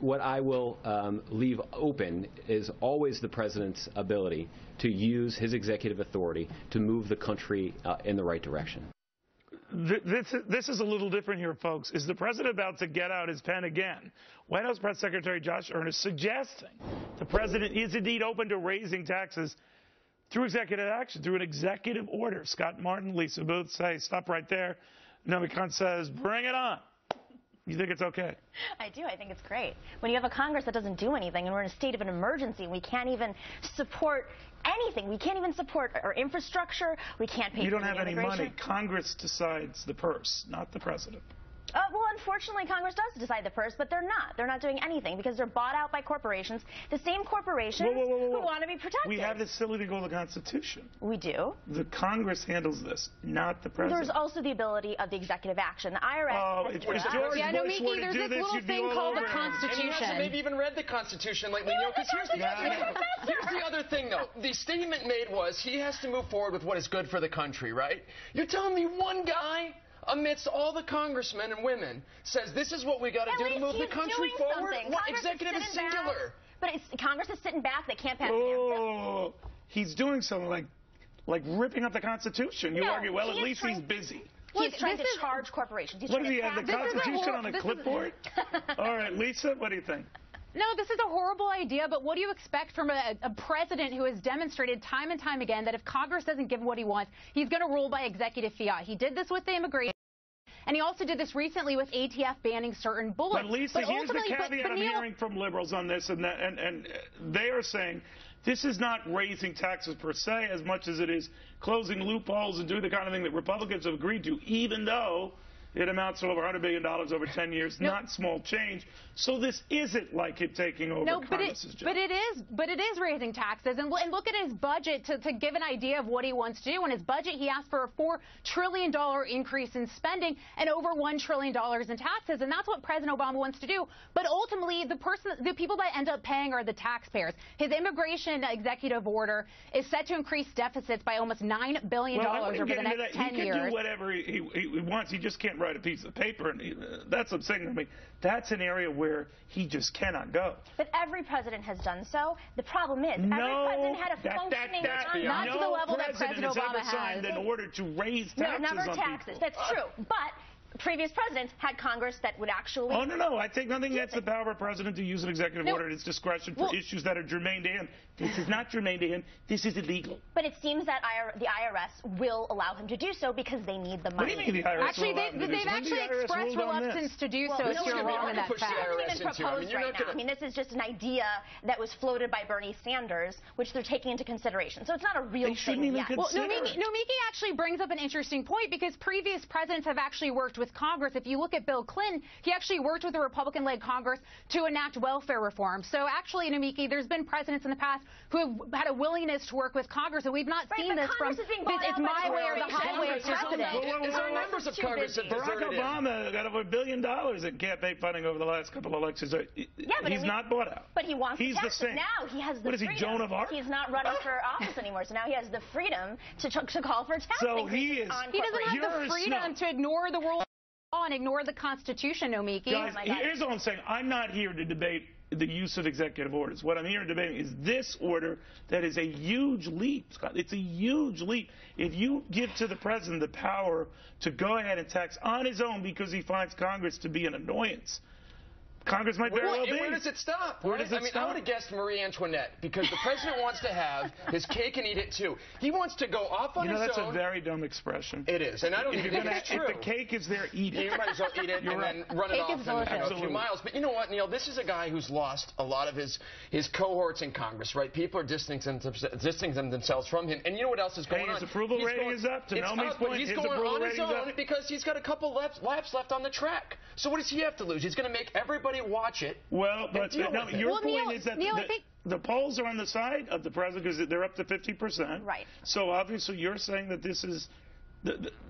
what I will leave open is always the president's ability to use his executive authority to move the country in the right direction. This is a little different here, folks. Is the president about to get out his pen again? White House Press Secretary Josh Earnest suggesting the president is indeed open to raising taxes through executive action, through an executive order. Scott Martin, Lisa Booth say, stop right there. Naomi Khan says, bring it on. You think it's okay? I do. I think it's great. When you have a Congress that doesn't do anything and we're in a state of an emergency and we can't even support anything. We can't even support our infrastructure. We can't pay for the immigration. You don't have any money. Congress decides the purse, not the president. Well, unfortunately, Congress does decide the purse, but they're not. They're not doing anything because they're bought out by corporations, the same corporations who want to be protected. We have the silly to go to the Constitution. We do. The Congress handles this, not the president. There's also the ability of the executive action. The IRS. Oh, if George Bush were to do this, you'd be all over the Constitution. And he hasn't maybe even read the Constitution lately, Neil, because here's the other thing, though. The statement made was he has to move forward with what is good for the country, right? You're telling me one guy amidst all the congressmen and women says this is what we got to do to move the country forward? What executive is singular? But Congress is sitting back. They can't pass it. Oh, he's doing something like ripping up the Constitution. You argue, well, at least he's busy. He's trying to charge corporations. What does he have, the Constitution on a clipboard? All right, Lisa, what do you think? No, this is a horrible idea, but what do you expect from a president who has demonstrated time and time again that if Congress doesn't give him what he wants, he's going to rule by executive fiat? He did this with the immigration, and he also did this recently with ATF banning certain bullets. But Lisa, here's the caveat I'm hearing from liberals on this, and they are saying this is not raising taxes per se as much as it is closing loopholes and doing the kind of thing that Republicans have agreed to, even though it amounts to over $100 billion over 10 years, not small change. So this isn't like it taking over Congress's job. But it is raising taxes. And look at his budget to give an idea of what he wants to do. In his budget, he asked for a $4 trillion increase in spending and over $1 trillion in taxes. And that's what President Obama wants to do. But ultimately, the people that end up paying are the taxpayers. His immigration executive order is set to increase deficits by almost $9 billion over the next 10 years. He can do whatever he wants. He just can't write a piece of paper, and that's what I'm saying. I mean, that's an area where he just cannot go. But every president has done so. The problem is, every president had a functioning economy. Not to the level that President Obama has signed an order to raise taxes never taxes. That's true. But previous presidents had Congress that would actually... Oh, no. I take nothing against the power of a president to use an executive order at his discretion for issues that are germane to him. This is not germane to him. This is illegal. But it seems that the IRS will allow him to do so because they need the money. What do you mean the IRS Actually, they've actually expressed reluctance to do so if you're wrong in that fact. It hasn't even proposed right now. I mean, this is just an idea that was floated by Bernie Sanders, which they're taking into consideration. So it's not a real thing yet. Well, Nomiki actually brings up an interesting point because previous presidents have actually worked with Congress. If you look at Bill Clinton, he actually worked with a Republican-led Congress to enact welfare reform. So actually, Nomiki, there's been presidents in the past who have had a willingness to work with Congress, and we've not seen this from it's my way or the highway of precedent. Is there members of Congress that Barack Obama got over $1 billion in campaign funding over the last couple of elections. He's not bought out. But he wants He's the same. Now he has the What is he, Joan of Arc? He's not running for office anymore, so now he has the freedom to call for tax increases on corporations. He doesn't have the freedom to ignore the rule and ignore the Constitution, Nomiki. Guys, here's all I'm saying. I'm not here to debate the use of executive orders. What I'm here to debate is this order that is a huge leap, Scott. It's a huge leap. If you give to the president the power to go ahead and tax on his own because he finds Congress to be an annoyance, Congress might very well be. Where does it stop? I would have guessed Marie Antoinette, because the president wants to have his cake and eat it too. He wants to go off on his own. That's a very dumb expression. It is, and I don't even think it's true. If the cake is there, eat it. You might as well eat it and then run it off in a few miles. But you know what, Neil? This is a guy who's lost a lot of his cohorts in Congress, right? People are distancing themselves from him. And you know what else is going on? His approval rating is up. To Naomi's point, he's going on his own because he's got a couple laps left on the track. So what does he have to lose? He's going to make everybody watch it. Well, but your point is that the polls are on the side of the president because they're up to 50%. Right. So obviously you're saying that this is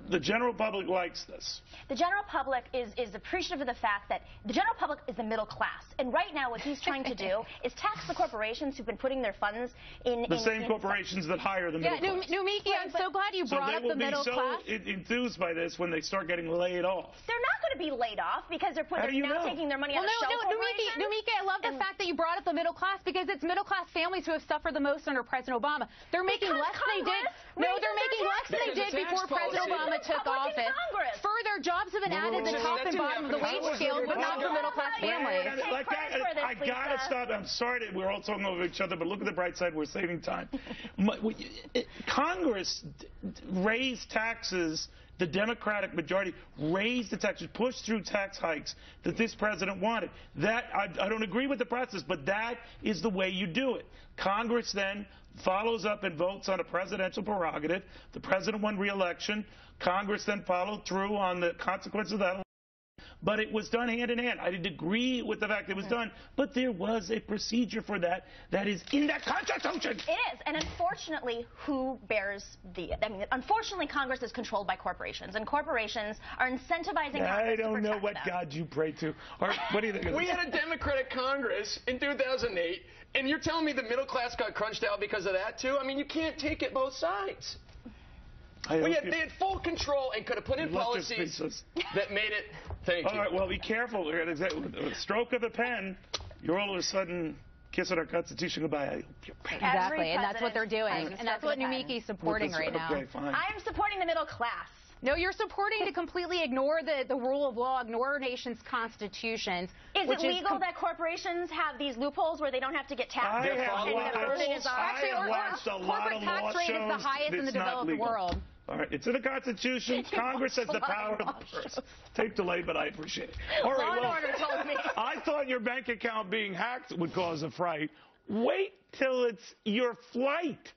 the general public likes this. The general public is appreciative of the fact that the general public is the middle class. And right now what he's trying to do is tax the corporations who've been putting their funds in... The same corporations that hire the middle class. Nomiki, I'm so glad you brought up the middle class. So they will be so enthused by this when they start getting laid off. They're not going to be laid off because they're now taking their money out of shell corporations. Nomiki, a lot middle class because it's middle-class families who have suffered the most under President Obama. They're making less than they did. No, they're making less than they did before President Obama took office. Further, jobs have been added to the top and bottom of the wage scale, but not for middle-class families. I gotta stop. I'm sorry that we're all talking over each other, but look at the bright side. We're saving time. Congress raised taxes. The Democratic majority raised the taxes, pushed through tax hikes that this president wanted. That I don't agree with the process, but that is the way you do it. Congress then follows up and votes on a presidential prerogative. The president won re-election. Congress then followed through on the consequences of that. But it was done hand in hand. I didn't agree with the fact it was done, but there was a procedure for that that is in the Constitution. It is, and unfortunately, unfortunately, Congress is controlled by corporations, and corporations are incentivizing Congress I don't to know protect what them. God you pray to. All right, what do you think of this? We had a Democratic Congress in 2008, and you're telling me the middle class got crunched out because of that, too? I mean, you can't take it both sides. They had full control and could have put in policies that made it. Thank you. All right, well, be careful. With a stroke of a pen, you're all of a sudden kissing our Constitution goodbye. Exactly, and that's what they're doing. And that's what Numiki's supporting right now. Okay, fine. I am supporting the middle class. No, you're supporting to completely ignore the rule of law, ignore our nation's constitutions. Is it legal that corporations have these loopholes where they don't have to get taxed? Corporate tax rate is the highest in the developed world. All right, it's in the Constitution. Congress has the power to purse. Tape delay, but I appreciate it. All right, Law and Order told me. I thought your bank account being hacked would cause a fright. Wait till it's your flight.